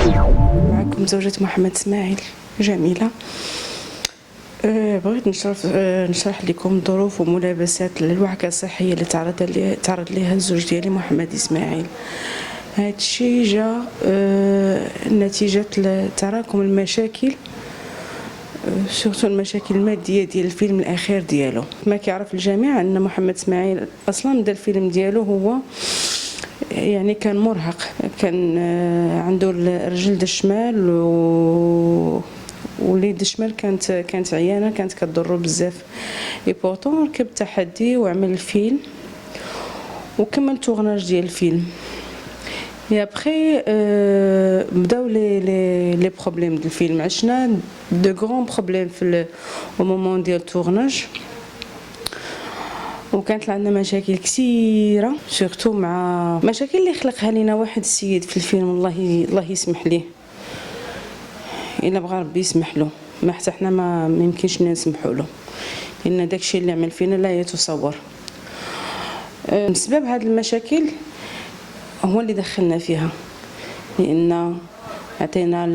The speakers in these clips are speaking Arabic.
معكم زوجة محمد اسماعيل جميلة. بغيت نشرح لكم ظروف وملابسات الوعكة الصحية اللي تعرض ليها الزوج ديالي محمد اسماعيل. هذا الشيء جا نتيجة تراكم المشاكل، سورتو المشاكل الماديه ديال الفيلم الاخير ديالو. ما كيعرف الجميع ان محمد اسماعيل اصلا بدا الفيلم ديالو هو يعني كان مرهق، كان عنده الرجل الشمال واليد الشمال كانت عيانه، كانت كضرو بزاف. اي بورطون ركب تحدي وعمل الفيلم وكمل تورناج ديال الفيلم. Et après, بداو les problèmes du film. عشنا de grands problèmes au moment ديال التورناج، وكانت عندنا مشاكل كثيره، سورتو مع مشاكل اللي خلقها لنا واحد السيد في الفيلم، الله يسمح ليه، الا بغى ربي يسمح له، ما حتى حنا ما يمكنش نسمحوا له، لان داكشي اللي عمل فينا لا يتصور. بسبب هذه المشاكل هو اللي دخلنا فيها، لان عطينا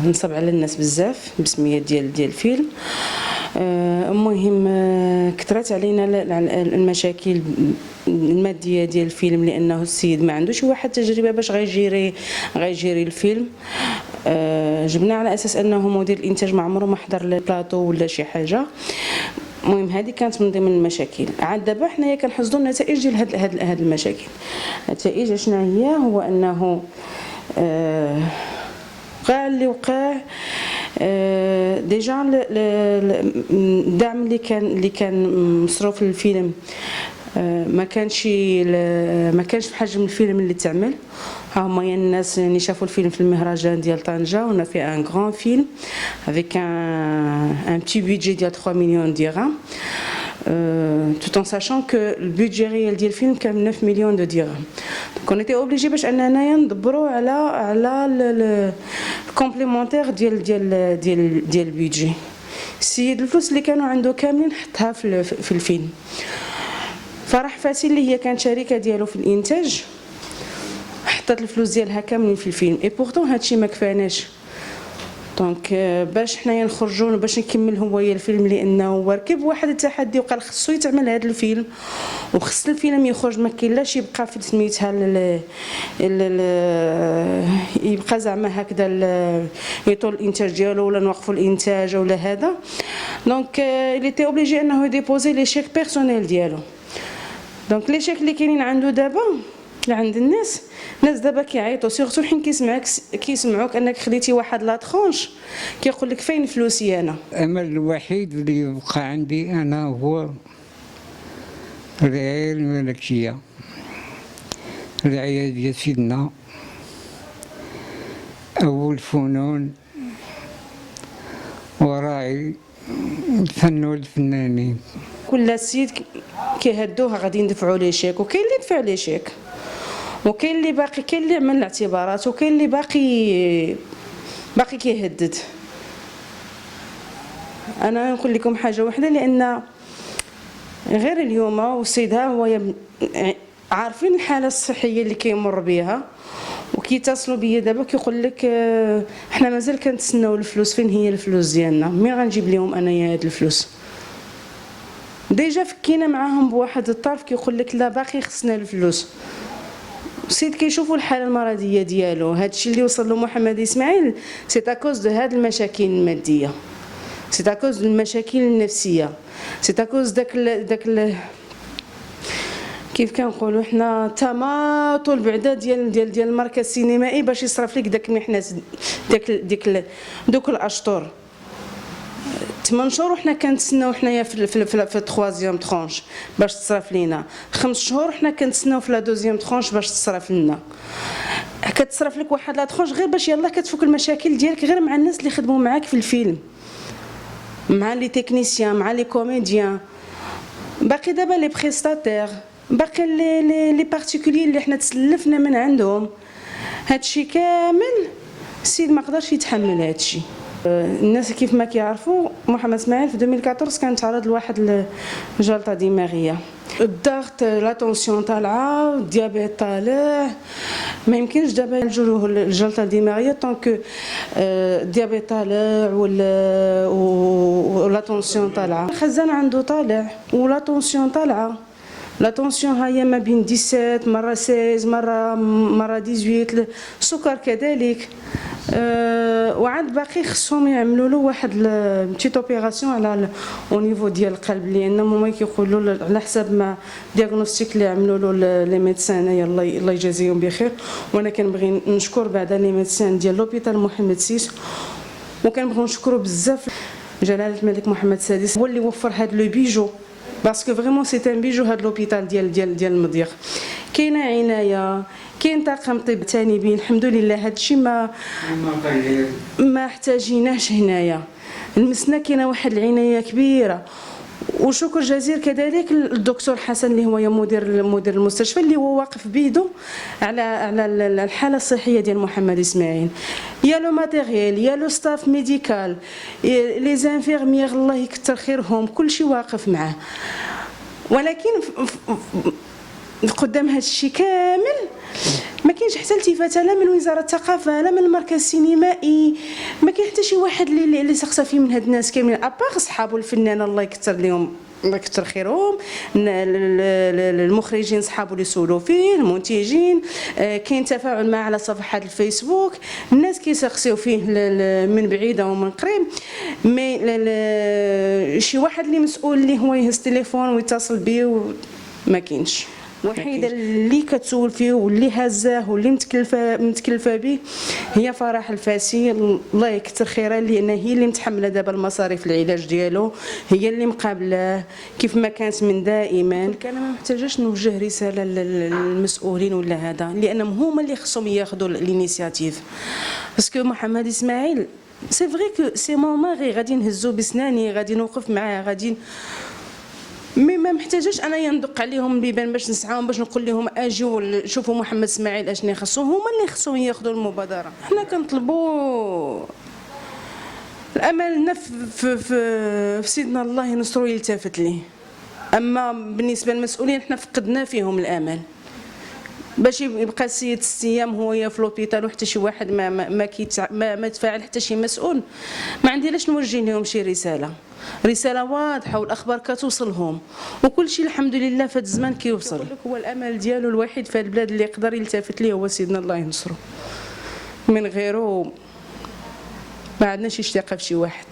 نصب على الناس بزاف بسميات ديال الفيلم. المهم كثرت علينا المشاكل الماديه ديال الفيلم، لانه السيد ما عندوش واحد تجربه باش غيجيري الفيلم. جبنا على اساس انه مدير الانتاج ما عمره ما حضر البلاطو ولا شي حاجه. المهم هذه كانت من ضمن المشاكل. عاد دابا حنايا كنحصدوا النتائج ديال هاد المشاكل. النتائج شنو هي؟ هو انه وقع اللي وقع. ديجا الدعم اللي كان مصروف للفيلم ما كانش في حجم الفيلم اللي تعمل. هما الناس اللي شافوا الفيلم في المهرجان ديال طنجة، ونا في ان غران فيلم avec un petit budget ديال 3 مليون درهم، tout en sachant que le budget réel ديال الفيلم كان 9 مليون درهم. كون ايتي اوبليجي باش اننا ندبروا على الكومبليمونتير ديال البيدجي. السيد الفلوس اللي كانوا عنده كاملين حطها في الفيلم. فرح فاتي اللي هي كانت شركه ديالو في الانتاج حطت الفلوس ديالها كاملين في الفيلم. اي بورطون هادشي ما كفاناش. دونك باش حنايا نخرجوا باش نكمل هو الفيلم، لانه هو ركب واحد التحدي وقال خصو يتعمل هذا الفيلم، وخص الفيلم يخرج، ما كاينلاش يبقى في سميتها يبقى زعما هكذا يطول الانتاج ديالو ولا نوقفوا الانتاج ولا هذا. دونك اللي تي اوبليجي انه يديبوزي لي شيك بيرسونيل ديالو. دونك لي شيك اللي كاينين عنده دابا عند الناس دابا كيعيطوا، سورتو حين كيسمعوك انك خديتي واحد لا ترونش، كيقول لك فين فلوسي انا. الامل الوحيد اللي بقى عندي انا هو الرعايه الملكيه، الرعايه ديال سيدنا أول الفنون وراعي الفن والفنانين. كل سيد كيهدوها غادي ندفعوا ليه شيك، وكاين اللي دفع ليه شيك، وكاين اللي باقي، كاين اللي عمل الاعتبارات، وكاين اللي باقي كيهدد. انا نقول لكم حاجه واحده، لان غير اليوم والسيد ها هو عارفين الحاله الصحيه اللي كيمر بها، وكيتصلوا بيا دابا كيقول لك حنا مازال كنتسناو الفلوس، فين هي الفلوس ديالنا؟ مين غنجيب لهم انايا هاد الفلوس؟ ديجا فكينا معاهم بواحد الطرف كيقول لك لا باقي خصنا الفلوس. السيد كيشوفوا الحاله المرضيه ديالو، هادشي اللي وصل له محمد اسماعيل سي تاكوز دو هاد المشاكل الماديه، سي تاكوز دو المشاكل النفسيه، سي تاكوز داك كيف كنقولوا حنا تماطل بعدا ديال الماركه السينمائي باش يصرف لك داك المحنه، دوك الاشطر 8 شهور، وحنا كنتسناو حنايا في التخوازيام ترونش باش تصرف لينا 5 شهور، حنا كنتسناو في لا دوزيام ترونش باش تصرف لنا. كتصرف لك واحد لا ترونش غير باش يلاه كتفك المشاكل ديالك غير مع الناس اللي خدموا معاك في الفيلم، مع لي تكنيسيان، مع لي كوميديان، باقي دابا لي بريستاتير، باقي لي بارتيكولي اللي حنا تسلفنا من عندهم. هادشي كامل السيد ما قدرش يتحمل هادشي. الناس كيف ما كيعرفوا محمد اسماعيل في 2014 كان تعرض لواحد الجلطه دماغيه، الضغط لا طونسيون طالعه، الديابيت طالع، ما يمكنش دابا نلجوه الجلطه الدماغيه طونك الديابيت طالع ولا طونسيون طالعه، الخزان عنده طالع ولا طونسيون طالعه، لا طونسيون هي ما بين 17 مره 16 مره 18، السكر كذلك. وعاد باقي خصهم يعملوا له واحد بتيت اوبيراسيون على او نيفو ديال القلب، لان هما كيقولوا على حسب ما دياغنوستيك اللي عملوا له لي ميدسان، الله يجازيهم بخير. وانا كنبغي نشكر بعدا لي ميدسان ديال لوبيتال محمد سيس، وكنبغيو نشكروا بزاف جلاله الملك محمد السادس، هو اللي وفر هذا لو بيجو، باسكو فريمون سي ان بيجو هذا لوبيتال ديال المضيق. كاينه عنايه، كاين طاقم طب تانبين، الحمد لله هادشي ما احتاجيناش هنايا. المسنا كاينه واحد العنايه كبيره، وشكر جزيل كذلك الدكتور حسن اللي هو مدير المستشفى، اللي هو واقف بيدو على الحاله الصحيه ديال محمد اسماعيل. يا لو ماتيريال، يا لو ستاف ميديكال، لي زانفيرميير الله يكثر خيرهم، كلشي واقف معاه. ولكن قدام هذا الشيء كامل ما كاينش حتى التفاته، لا من وزاره الثقافه لا من المركز السينمائي، ما كاين حتى شي واحد اللي سقسى فيه من هاد الناس كاملين، ابار صحابو الفنان الله يكثر لهم، الله يكثر خيرهم، المخرجين صحابو اللي سولوا فيه، المنتجين، كاين تفاعل معاه على صفحات الفيسبوك، الناس كيسقسيو فيه من بعيده ومن قريب. مي شي واحد اللي مسؤول اللي هو يهز التليفون ويتصل بيه ما كاينش. الوحيده اللي كتسول فيه واللي هزاه واللي متكلفه به هي فرح الفاسي، الله يكثر خيرها، لان هي اللي متحمله دابا المصاريف العلاج ديالو، هي اللي مقابله كيف ما كانت من دائما. انا ما محتاجاش نوجه رساله للمسؤولين ولا هذا، لانهم هما اللي خصهم ياخذوا الانيشيتيف، باسكو محمد اسماعيل سي فري كو سي ماما غادي نهزو بسناني، غادي نوقف معاه، غادي ما محتاجاش انايا ندق عليهم بيبان باش نسعاهم باش نقول لهم اجيو شوفوا محمد اسماعيل اشني خصو، هما اللي خصهم ياخذوا المبادره. حنا كنطلبوا الامل في سيدنا الله ينصرو يلتفت ليه، اما بالنسبه للمسؤولين حنا فقدنا فيهم الامل. باش يبقى السيد 6 ايام هو في لوبيتال وحتى شي واحد ما تفاعل حتى شي مسؤول، ما عندي لاش نوجه لهم شي رساله واضحه، والاخبار كتوصلهم وكل شيء الحمد لله في هذا الزمان كيوصل. هو الامل ديالو الوحيد في هذه البلاد اللي يقدر يلتفت ليه هو سيدنا الله ينصرو، من غيره ما عندناش اشتياق في شي واحد.